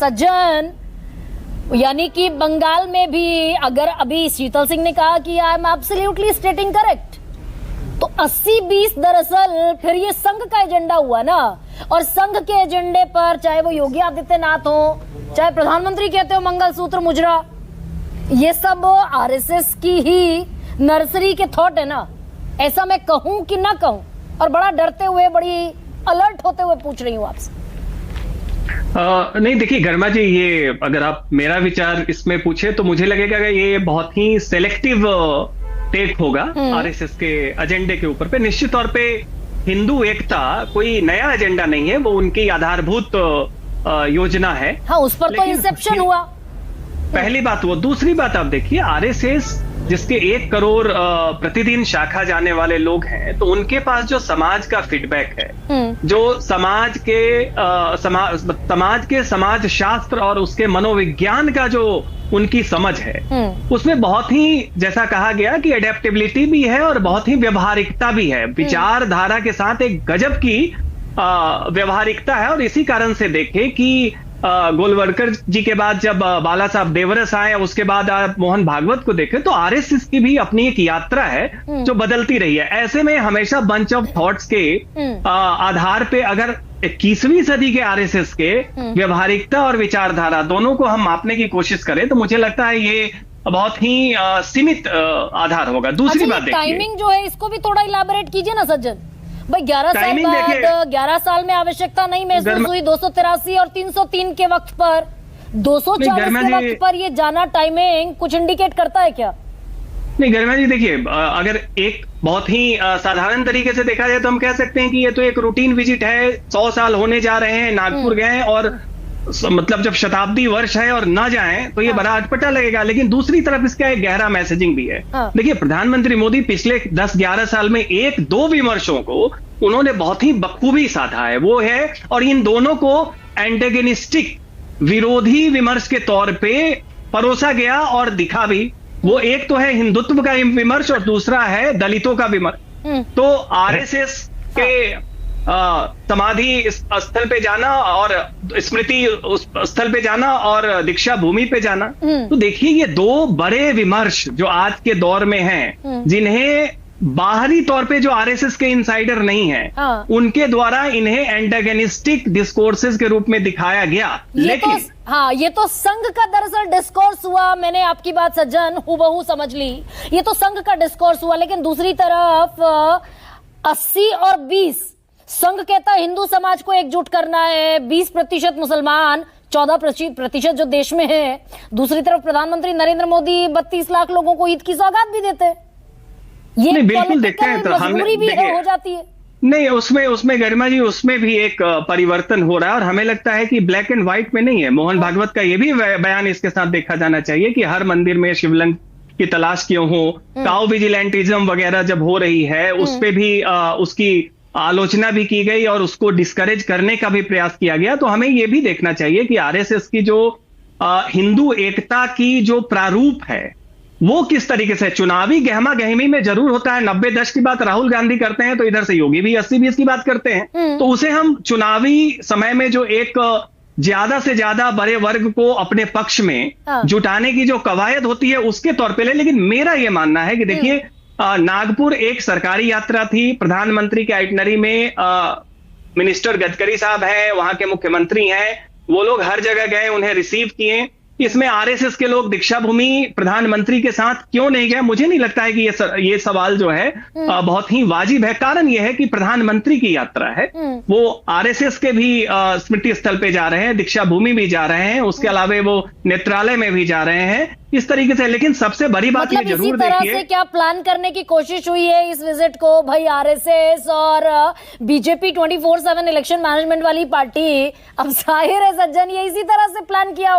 सज्जन, यानी कि बंगाल में भी अगर अभी शीतल सिंह ने कहा कि आई एम एब्सोल्युटली स्टेटिंग करेक्ट, तो 80-20 दरअसल फिर ये संघ का एजेंडा हुआ ना। और संघ के एजेंडे पर चाहे वो योगी आदित्यनाथ हो, चाहे प्रधानमंत्री कहते हो मंगलसूत्र मुजरा, ये सब आरएसएस की ही नर्सरी के थॉट है ना। ऐसा मैं कहूं कि ना कहूं, और बड़ा डरते हुए, बड़ी अलर्ट होते हुए पूछ रही हूं आपसे। नहीं देखिए गर्मा जी, ये अगर आप मेरा विचार इसमें पूछे तो मुझे लगेगा कि ये बहुत ही सेलेक्टिव टेक होगा आरएसएस के एजेंडे के ऊपर पे। निश्चित तौर पे हिंदू एकता कोई नया एजेंडा नहीं है, वो उनकी आधारभूत योजना है। हाँ, उस पर तो इंसेप्शन हुआ। पहली बात वो। दूसरी बात आप देखिए, आरएसएस जिसके 1 करोड़ प्रतिदिन शाखा जाने वाले लोग हैं, तो उनके पास जो समाज का फीडबैक है, जो समाज के समाज शास्त्र और उसके मनोविज्ञान का जो उनकी समझ है, उसमें बहुत ही, जैसा कहा गया कि एडेप्टेबिलिटी भी है और बहुत ही व्यवहारिकता भी है। विचारधारा के साथ एक गजब की व्यवहारिकता है। और इसी कारण से देखें कि गोलवलकर जी के बाद जब बाला साहब देवरस आए, उसके बाद आप मोहन भागवत को देखें, तो आरएसएस की भी अपनी एक यात्रा है जो बदलती रही है। ऐसे में हमेशा बंच ऑफ थॉट्स के आधार पे अगर 21वीं सदी के आरएसएस के व्यवहारिकता और विचारधारा दोनों को हम मापने की कोशिश करें, तो मुझे लगता है ये बहुत ही सीमित आधार होगा। दूसरी बात देखिए, टाइमिंग जो है इसको भी थोड़ा इलाबोरेट कीजिए ना सज्जन भाई। 11 साल बाद 11 साल में आवश्यकता नहीं महसूस हुई 283 और 303 के वक्त पर, 240 के वक्त पर ये जाना, टाइमिंग कुछ इंडिकेट करता है क्या? नहीं गर्मा जी देखिए, अगर एक बहुत ही साधारण तरीके से देखा जाए तो हम कह सकते हैं कि ये तो एक रूटीन विजिट है। 100 साल होने जा रहे हैं, नागपुर गए हैं, और मतलब जब शताब्दी वर्ष है और ना जाएं तो ये बड़ा अटपटा लगेगा। लेकिन दूसरी तरफ इसका एक गहरा मैसेजिंग भी है। देखिए, प्रधानमंत्री मोदी पिछले 10-11 साल में 1-2 विमर्शों को उन्होंने बहुत ही बखूबी साधा है, वो है, और इन दोनों को एंटेगनिस्टिक, विरोधी विमर्श के तौर पे परोसा गया और दिखा भी। वो एक तो है हिंदुत्व का विमर्श और दूसरा है दलितों का विमर्श। तो आरएसएस के समाधि स्थल पे जाना और स्मृति उस स्थल पे जाना और दीक्षा भूमि पे जाना, तो देखिए ये 2 बड़े विमर्श जो आज के दौर में हैं, जिन्हें बाहरी तौर पे जो आरएसएस के इनसाइडर नहीं है, उनके द्वारा इन्हें एंटागनिस्टिक डिस्कोर्सेस के रूप में दिखाया गया। लेकिन ये तो संघ का दरअसल डिस्कोर्स हुआ। मैंने आपकी बात सज्जन हूबहू समझ ली, ये तो संघ का डिस्कोर्स हुआ। लेकिन दूसरी तरफ 80 और 20, संघ कहता है हिंदू समाज को एकजुट करना है, 20% मुसलमान, 14% जो देश में है। दूसरी तरफ प्रधानमंत्री नरेंद्र मोदी 32 लाख लोगों को ईद की सौगात भी देते हैं। ये बिल्कुल देखते हैं, तो मजबूरी भी हो जाती है। नहीं, उसमें गरिमा जी, उसमें भी एक परिवर्तन हो रहा है, और हमें लगता है कि ब्लैक एंड व्हाइट में नहीं है। मोहन भागवत का ये भी बयान इसके साथ देखा जाना चाहिए कि हर मंदिर में शिवलिंग की तलाश क्यों हो। काउ विजिलेंटिज्म वगैरह जब हो रही है, उस पे भी उसकी आलोचना भी की गई और उसको डिस्करेज करने का भी प्रयास किया गया। तो हमें यह भी देखना चाहिए कि आरएसएस की जो हिंदू एकता की जो प्रारूप है, वो किस तरीके से चुनावी गहमा गहमी में जरूर होता है। 90-10 की बात राहुल गांधी करते हैं, तो इधर से योगी भी 80-20 की बात करते हैं। तो उसे हम चुनावी समय में जो एक ज्यादा से ज्यादा बड़े वर्ग को अपने पक्ष में जुटाने की जो कवायद होती है, उसके तौर पे ले। लेकिन मेरा यह मानना है कि देखिए, नागपुर एक सरकारी यात्रा थी। प्रधानमंत्री के आइटनरी में मिनिस्टर गडकरी साहब हैं, वहां के मुख्यमंत्री हैं, वो लोग हर जगह गए, उन्हें रिसीव किए। इसमें आरएसएस के लोग दीक्षा भूमि प्रधानमंत्री के साथ क्यों नहीं गए? मुझे नहीं लगता है कि ये सवाल जो है बहुत ही वाजिब है। कारण यह है कि प्रधानमंत्री की यात्रा है, वो आरएसएस के भी स्मृति स्थल पे जा रहे हैं, दीक्षा भूमि भी जा रहे हैं, उसके अलावा वो नेत्रालय में भी जा रहे हैं, इस तरीके से। लेकिन सबसे बड़ी बात ये जरूर देखिए, इसी तरह से क्या प्लान करने की कोशिश हुई है इस विजिट को भाई? आरएसएस और बीजेपी 24/7 इलेक्शन मैनेजमेंट वाली पार्टी, अब जाहिर है सज्जन, ये इसी तरह से प्लान किया